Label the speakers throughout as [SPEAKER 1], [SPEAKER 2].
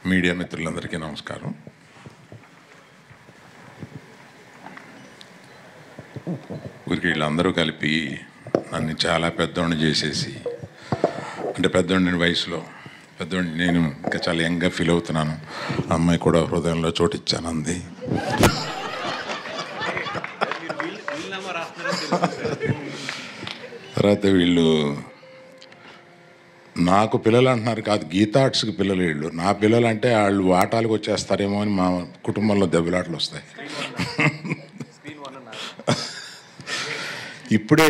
[SPEAKER 1] Media మిత్రులందరికీ నమస్కారం. ఊరికి వీళ్ళందరూ కలిపి నన్ను చాలా పెద్దోడిని చేసేసి, అంటే పెద్దోడిని వయసులో పెద్దోడిని, నేను ఇంకా చాలా యంగ్గా ఫీల్ అవుతున్నాను. అమ్మాయి కూడా హృదయంలో చోటిచ్చాను అంది. తర్వాత వీళ్ళు నాకు పిల్లలు అంటున్నారు, కాదు గీతార్ట్స్కి పిల్లలు వీళ్ళు. నా పిల్లలు అంటే వాళ్ళు ఆటాలకు వచ్చేస్తారేమో అని మా కుటుంబంలో దెబ్బలాటలు వస్తాయి. ఇప్పుడు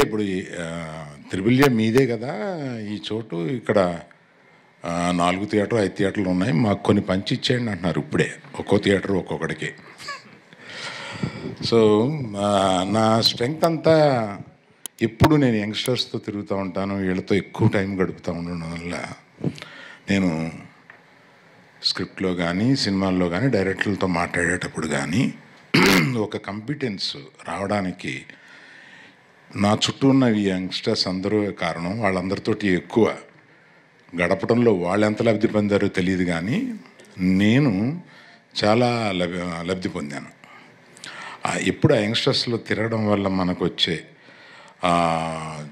[SPEAKER 1] త్రిబుల్ ఏ మీదే కదా ఈ చోటు, ఇక్కడ 4 థియేటర్లు 5 థియేటర్లు ఉన్నాయి, మాకు కొన్ని పంచి ఇచ్చేయండి అంటున్నారు ఇప్పుడే, ఒక్కో థియేటర్ ఒక్కొక్కడికి. సో నా స్ట్రెంగ్త్ అంతా ఎప్పుడు నేను యంగ్స్టర్స్తో తిరుగుతూ ఉంటాను, వీళ్ళతో ఎక్కువ టైం గడుపుతూ ఉండడం వల్ల నేను స్క్రిప్ట్లో కానీ సినిమాల్లో కానీ డైరెక్టర్లతో మాట్లాడేటప్పుడు కానీ ఒక కాంపిటెన్స్ రావడానికి నా చుట్టూ ఉన్న ఈ యంగ్స్టర్స్ అందరూ కారణం. వాళ్ళందరితోటి ఎక్కువ గడపడంలో వాళ్ళు ఎంత లబ్ధి పొందారో తెలియదు, కానీ నేను చాలా లబ్ధి పొందాను. ఎప్పుడు ఆ యంగ్స్టర్స్లో తిరగడం వల్ల మనకు వచ్చే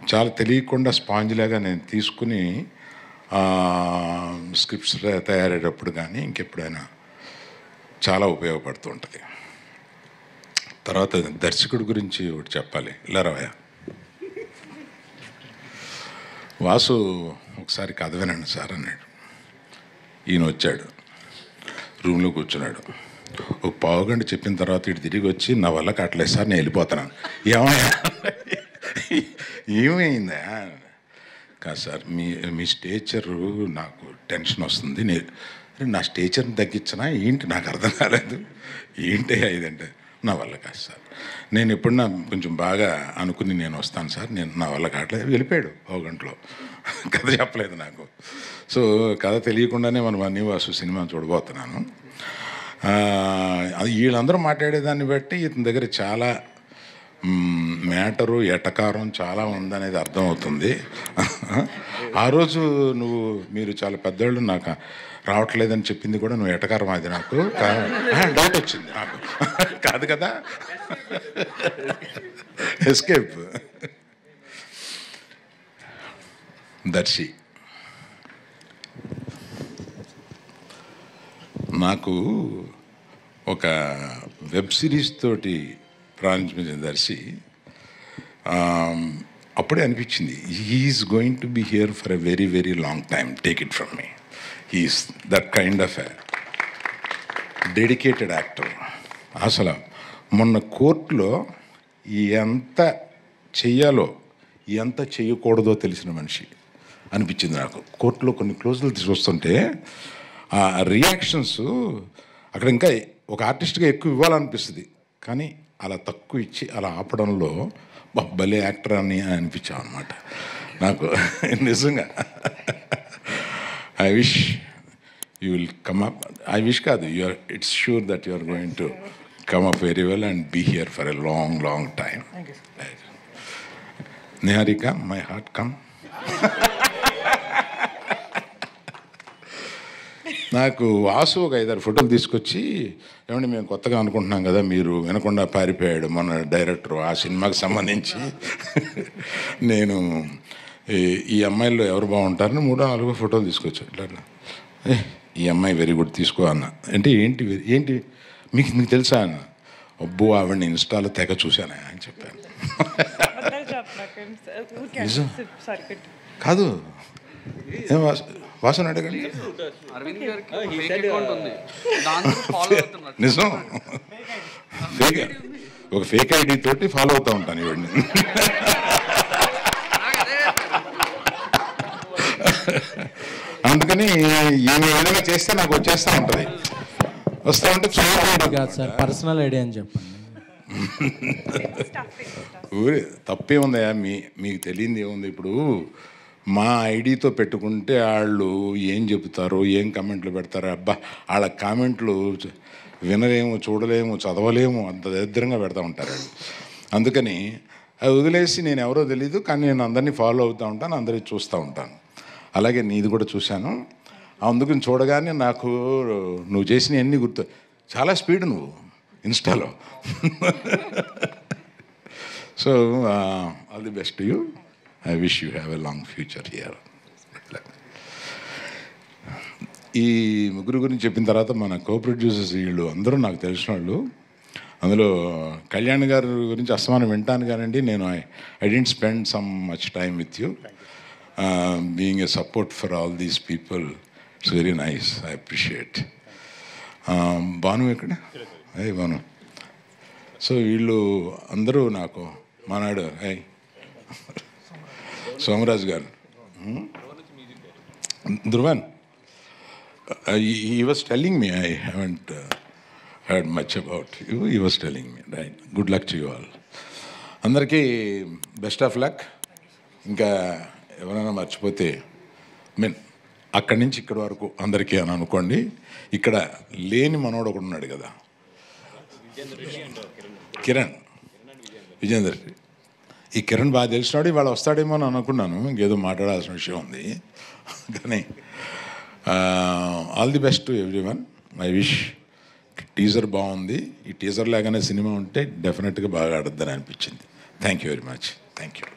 [SPEAKER 1] చాలా తెలియకుండా స్పాంజ్ లాగా నేను తీసుకుని స్క్రిప్ట్స్ తయారయ్యేటప్పుడు కానీ ఇంకెప్పుడైనా చాలా ఉపయోగపడుతూ ఉంటుంది. తర్వాత దర్శకుడి గురించి ఒకటి చెప్పాలి. ఇలా రావయ్య వాసు, ఒకసారి కథ వినండి సార్ అన్నాడు. ఈయన వచ్చాడు, రూమ్లో కూర్చున్నాడు. ఒక పావుగంట చెప్పిన తర్వాత ఇటు తిరిగి వచ్చి, నా వల్ల కట్టలేదు సార్, నేను వెళ్ళిపోతున్నాను. ఏమైందా? కాదు సార్, మీ స్టేచరు నాకు టెన్షన్ వస్తుంది, నా స్టేచర్ని తగ్గించనా ఏంటి, నాకు అర్థం కాలేదు. ఏంటి ఇదంటే, నా వల్ల కాదు సార్, నేను ఎప్పుడన్నా కొంచెం బాగా అనుకుని నేను వస్తాను సార్, నా వల్ల కావట్లేదు. వెళ్ళిపోయాడు ఒక గంటలో. కథ చెప్పలేదు నాకు. సో కథ తెలియకుండానే మనం అన్ని వాసు సినిమా చూడబోతున్నాను. వీళ్ళందరూ మాట్లాడేదాన్ని బట్టి ఇతని దగ్గర చాలా మ్యాటరు ఎటకారం చాలా ఉందనేది అర్థమవుతుంది. ఆ రోజు మీరు చాలా పెద్దవాళ్ళు, నాకు రావట్లేదని చెప్పింది కూడా నువ్వు ఎటకారం, అది నాకు డౌట్ వచ్చింది నాకు. కాదు కదా, ఎస్కేప్. దర్శి నాకు ఒక వెబ్ సిరీస్ తోటి ప్రారంభించిన దర్శి. అప్పుడే అనిపించింది, he's going to be here for a very very long time, take it from me. He's that kind of a dedicated actor. అసలు మొన్న కోర్టులో ఎంత చెయ్యాలో ఎంత చేయకూడదో తెలిసిన మనిషి అనిపించింది నాకు. కోర్టులో కొన్ని క్లోజులు తీసుకొస్తుంటే ఆ రియాక్షన్స్ అక్కడ ఇంకా ఒక ఆర్టిస్ట్గా ఎక్కువ ఇవ్వాలనిపిస్తుంది, కానీ అలా తక్కువ ఇచ్చి అలా ఆపడంలో భలే యాక్టర్ అని అనిపించాం అనమాట నాకు. నిజంగా I wish you will come up. I wish కాదు, it's sure that you are going to come up very well and be here for a long, long time. Thank you. Niharika, my heart come. నాకు వాసు ఒక 5-6 ఫోటోలు తీసుకొచ్చి, ఏమంటే మేము కొత్తగా అనుకుంటున్నాం కదా, మీరు వినకుండా పారిపోయాడు మన డైరెక్టర్ ఆ సినిమాకి సంబంధించి. నేను ఈ అమ్మాయిల్లో ఎవరు బాగుంటారని 3-4 ఫోటోలు తీసుకొచ్చి, ఇట్లా ఈ అమ్మాయి వెరీ గుడ్ తీసుకో అన్న. అంటే ఏంటి మీకు తెలుసా అన్న. అబ్బో, ఆవిడని ఇన్స్టాలో తెగ చూశాను అని చెప్పాను. కాదు, ఏం వాసన అడగండి. నిజం, ఒక ఫేక్ ఐడి తోటి ఫాలో అవుతూ ఉంటాను ఇవన్నీ. అందుకని ఈమె ఏదైనా చేస్తే నాకు వచ్చేస్తూ ఉంటుంది. వస్తూ ఉంటే
[SPEAKER 2] కాదు సార్, పర్సనల్ ఐడియా అని చెప్పండి.
[SPEAKER 1] ఊరే తప్పే ఉందయా, మీకు తెలియంది ఏముంది. ఇప్పుడు మా ఐడితో పెట్టుకుంటే వాళ్ళు ఏం చెబుతారో, ఏం కామెంట్లు పెడతారో, అబ్బా వాళ్ళ కామెంట్లు వినలేము, చూడలేము, చదవలేము, అంత దరిద్రంగా పెడతా ఉంటారు వాళ్ళు. అందుకని అది వదిలేసి, నేను ఎవరో తెలీదు కానీ నేను అందరినీ ఫాలో అవుతూ ఉంటాను, అందరినీ చూస్తూ ఉంటాను. అలాగే నీది కూడా చూశాను. అందుకని చూడగానే నాకు నువ్వు చేసిన అన్నీ గుర్తు. చాలా స్పీడ్ నువ్వు ఇన్స్టాలో. So all the best you. I wish you have a long future here. ఈ ముగ్గురు గురించి చెప్పిన తర్వాత మన కో ప్రొడ్యూసర్స్ వీళ్ళు అందరూ నాకు తెలిసిన వాళ్ళు. అందులో కళ్యాణ్ గారి గురించి అస్తమానం వింటాను కానండి, నేను I didn't spend some much time with you. Being a support for all these people, it's very nice, I appreciate. Bhanu ఎక్కడ? అయ్యి భాను. సో వీళ్ళు అందరూ నాకు మానాడు. అయ్యి సోమరాజు గారు, Dhruvan, he was telling me, I haven't heard much about you. He was telling me, right? Good luck to you all. అందరికీ best of luck. ఇంకా ఎవరైనా మర్చిపోతే అక్కడి నుంచి ఇక్కడి వరకు అందరికీ అని అనుకోండి. ఇక్కడ లేని మనోడు ఒకడు ఉన్నాడు కదా, కిరణ్, విజేందర్. ఈ కిరణ్ బాగా తెలిసినాడు, ఇవాళ వస్తాడేమో అని అనుకున్నాను. ఇంకేదో మాట్లాడాల్సిన విషయం ఉంది కానీ all the best to every one. I wish. Teaser బాగుంది. ఈ టీజర్ లాగానే సినిమా ఉంటే డెఫినెట్గా బాగా ఆడద్దని అనిపించింది. Thank you very much. Thank you.